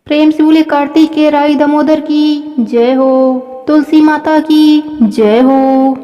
प्रेम से बोले कार्तिक के राई दामोदर की जय हो। तुलसी माता की जय हो।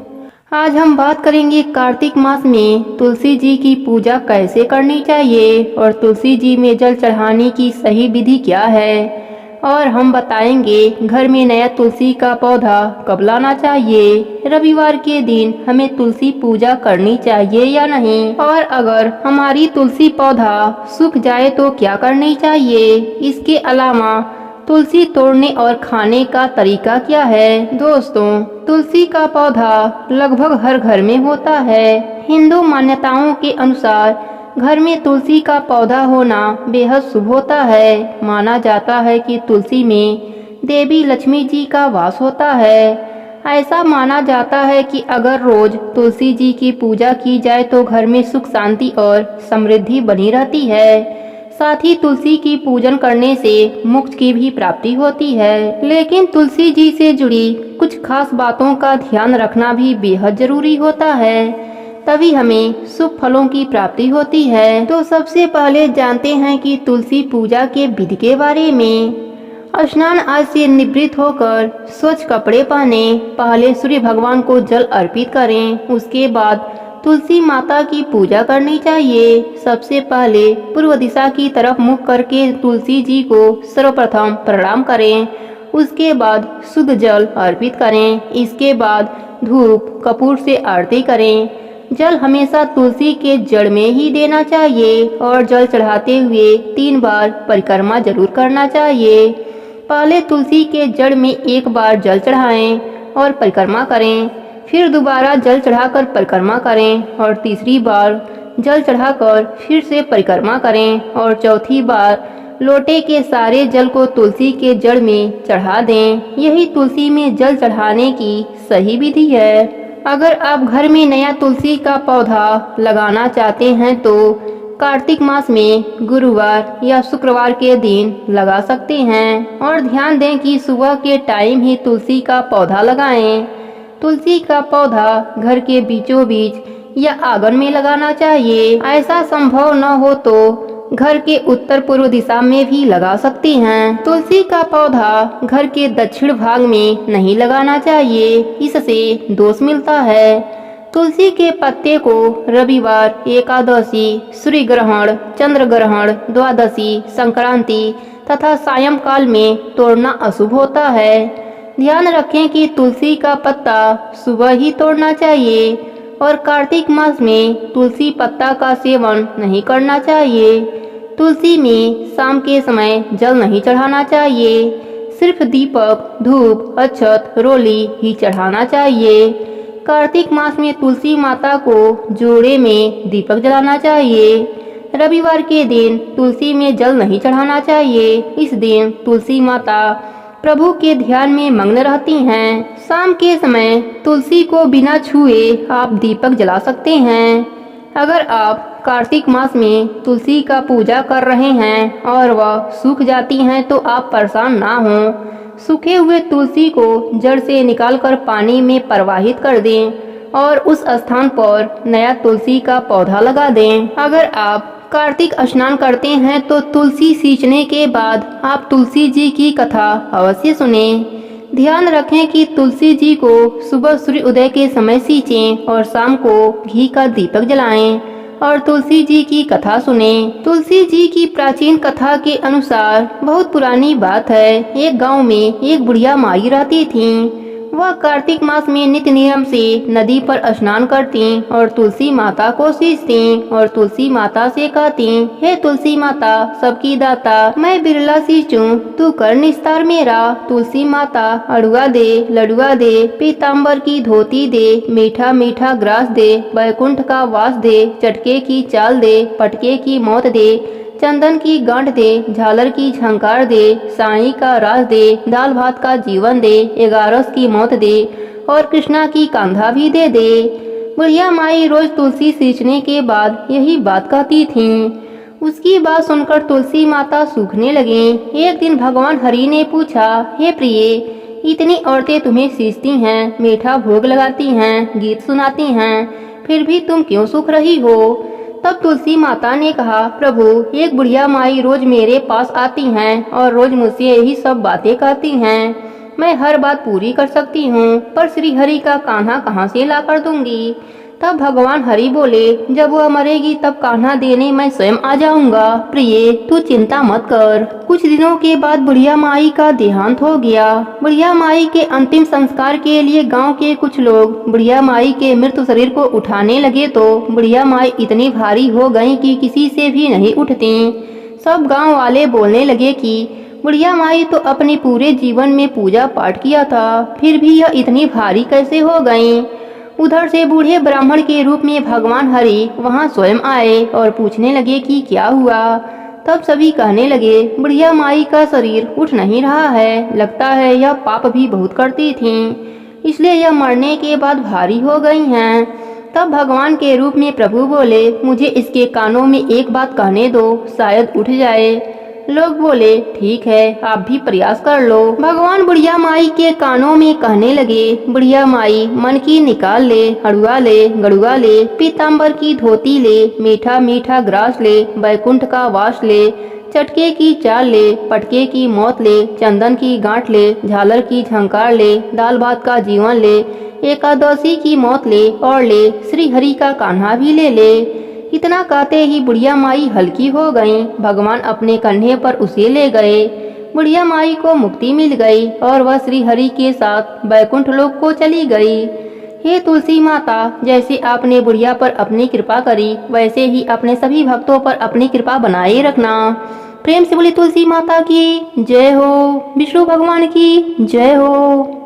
आज हम बात करेंगे कार्तिक मास में तुलसी जी की पूजा कैसे करनी चाहिए और तुलसी जी में जल चढ़ाने की सही विधि क्या है। और हम बताएंगे घर में नया तुलसी का पौधा कब लाना चाहिए, रविवार के दिन हमें तुलसी पूजा करनी चाहिए या नहीं, और अगर हमारी तुलसी पौधा सूख जाए तो क्या करनी चाहिए। इसके अलावा तुलसी तोड़ने और खाने का तरीका क्या है। दोस्तों, तुलसी का पौधा लगभग हर घर में होता है। हिंदू मान्यताओं के अनुसार घर में तुलसी का पौधा होना बेहद शुभ होता है। माना जाता है कि तुलसी में देवी लक्ष्मी जी का वास होता है। ऐसा माना जाता है कि अगर रोज तुलसी जी की पूजा की जाए तो घर में सुख शांति और समृद्धि बनी रहती है। साथ ही तुलसी की पूजन करने से मोक्ष की भी प्राप्ति होती है। लेकिन तुलसी जी से जुड़ी कुछ खास बातों का ध्यान रखना भी बेहद जरूरी होता है, तभी हमें शुभ फलों की प्राप्ति होती है। तो सबसे पहले जानते हैं कि तुलसी पूजा के विधि के बारे में। स्नान आज से निवृत्त होकर स्वच्छ कपड़े पहने, पहले सूर्य भगवान को जल अर्पित करें। उसके बाद तुलसी माता की पूजा करनी चाहिए। सबसे पहले पूर्व दिशा की तरफ मुख करके तुलसी जी को सर्वप्रथम प्रणाम करें। उसके बाद शुद्ध जल अर्पित करें। इसके बाद धूप कपूर से आरती करें। जल हमेशा तुलसी के जड़ में ही देना चाहिए और जल चढ़ाते हुए 3 बार परिक्रमा जरूर करना चाहिए। पहले तुलसी के जड़ में 1 बार जल चढ़ाएं और परिक्रमा करें, फिर दोबारा जल चढ़ाकर परिक्रमा करें और तीसरी बार जल चढ़ाकर फिर से परिक्रमा करें और चौथी बार लोटे के सारे जल को तुलसी के जड़ में चढ़ा दें। यही तुलसी में जल चढ़ाने की सही विधि है। अगर आप घर में नया तुलसी का पौधा लगाना चाहते हैं तो कार्तिक मास में गुरुवार या शुक्रवार के दिन लगा सकते हैं, और ध्यान दें कि सुबह के टाइम ही तुलसी का पौधा लगाएं। तुलसी का पौधा घर के बीचों बीच या आंगन में लगाना चाहिए। ऐसा संभव न हो तो घर के उत्तर पूर्व दिशा में भी लगा सकती हैं। तुलसी का पौधा घर के दक्षिण भाग में नहीं लगाना चाहिए, इससे दोष मिलता है। तुलसी के पत्ते को रविवार, एकादशी, सूर्य ग्रहण, चंद्र ग्रहण, द्वादशी, संक्रांति तथा सायंकाल में तोड़ना अशुभ होता है। ध्यान रखें कि तुलसी का पत्ता सुबह ही तोड़ना चाहिए और कार्तिक मास में तुलसी पत्ता का सेवन नहीं करना चाहिए। तुलसी में शाम के समय जल नहीं चढ़ाना चाहिए, सिर्फ दीपक, धूप, अक्षत, रोली ही चढ़ाना चाहिए। कार्तिक मास में तुलसी माता को जोड़े में दीपक जलाना चाहिए। रविवार के दिन तुलसी में जल नहीं चढ़ाना चाहिए। इस दिन तुलसी माता प्रभु के ध्यान में मग्न रहती हैं। शाम के समय तुलसी को बिना छुए आप दीपक जला सकते हैं। अगर आप कार्तिक मास में तुलसी का पूजा कर रहे हैं और वह सूख जाती हैं तो आप परेशान ना हों। सूखे हुए तुलसी को जड़ से निकालकर पानी में प्रवाहित कर दें और उस स्थान पर नया तुलसी का पौधा लगा दें। अगर आप कार्तिक स्नान करते हैं तो तुलसी सींचने के बाद आप तुलसी जी की कथा अवश्य सुनें। ध्यान रखें कि तुलसी जी को सुबह सूर्य उदय के समय सींचें और शाम को घी का दीपक जलाएं और तुलसी जी की कथा सुनें। तुलसी जी की प्राचीन कथा के अनुसार बहुत पुरानी बात है। एक गांव में एक बुढ़िया माई रहती थीं। वह कार्तिक मास में नित्य नियम से नदी पर स्नान करती और तुलसी माता को सींचती और तुलसी माता से कहती, हे तुलसी माता सबकी दाता, मैं बिरला सींचूं, तू कर निस्तार मेरा। तुलसी माता अड़ुआ दे, लडुआ दे, पीताम्बर की धोती दे, मीठा मीठा ग्रास दे, बैकुंठ का वास दे, चटके की चाल दे, पटके की मौत दे, चंदन की गांठ दे, झालर की झंकार दे, साई का रास दे, दाल भात का जीवन दे, 11 की मौत दे और कृष्णा की कांधा भी दे दे। बुढ़िया माई रोज तुलसी सींचने के बाद यही बात कहती थीं। उसकी बात सुनकर तुलसी माता सूखने लगी। एक दिन भगवान हरि ने पूछा, हे प्रिय, इतनी औरतें तुम्हें सींचती हैं, मीठा भोग लगाती हैं, गीत सुनाती हैं, फिर भी तुम क्यों सूख रही हो। तब तुलसी माता ने कहा, प्रभु, एक बुढ़िया माई रोज मेरे पास आती हैं और रोज मुझसे यही सब बातें कहती हैं। मैं हर बात पूरी कर सकती हूँ, पर श्री हरि का कान्हा कहाँ से ला कर दूंगी। तब भगवान हरि बोले, जब वह मरेगी तब कान्हा देने मैं स्वयं आ जाऊंगा। प्रिय, तू चिंता मत कर। कुछ दिनों के बाद बुढ़िया माई का देहांत हो गया। बुढ़िया माई के अंतिम संस्कार के लिए गांव के कुछ लोग बुढ़िया माई के मृत शरीर को उठाने लगे तो बुढ़िया माई इतनी भारी हो गई कि किसी से भी नहीं उठती। सब गांव वाले बोलने लगे कि बुढ़िया माई तो अपने पूरे जीवन में पूजा पाठ किया था, फिर भी यह इतनी भारी कैसे हो गई। उधर से बूढ़े ब्राह्मण के रूप में भगवान हरि वहां स्वयं आए और पूछने लगे कि क्या हुआ। तब सभी कहने लगे, बुढ़िया माई का शरीर उठ नहीं रहा है, लगता है यह पाप भी बहुत करती थीं, इसलिए यह मरने के बाद भारी हो गई हैं। तब भगवान के रूप में प्रभु बोले, मुझे इसके कानों में एक बात कहने दो, शायद उठ जाए। लोग बोले, ठीक है, आप भी प्रयास कर लो। भगवान बुढ़िया माई के कानों में कहने लगे, बुढ़िया माई, मन की निकाल ले, हड़ुआ ले, गड़ुआ ले, पीताम्बर की धोती ले, मीठा मीठा ग्रास ले, बैकुंठ का वास ले, चटके की चाल ले, पटके की मौत ले, चंदन की गांठ ले, झालर की झंकार ले, दाल भात का जीवन ले, एकादशी की मौत ले और ले श्री हरि का कान्हा भी ले ले। इतना कहते ही बुढ़िया माई हल्की हो गईं। भगवान अपने कंधे पर उसे ले गए। बुढ़िया माई को मुक्ति मिल गई और वह श्री हरि के साथ बैकुंठ लोक को चली गई। हे तुलसी माता, जैसे आपने बुढ़िया पर अपनी कृपा करी, वैसे ही अपने सभी भक्तों पर अपनी कृपा बनाए रखना। प्रेम से बोली तुलसी माता की जय हो। विष्णु भगवान की जय हो।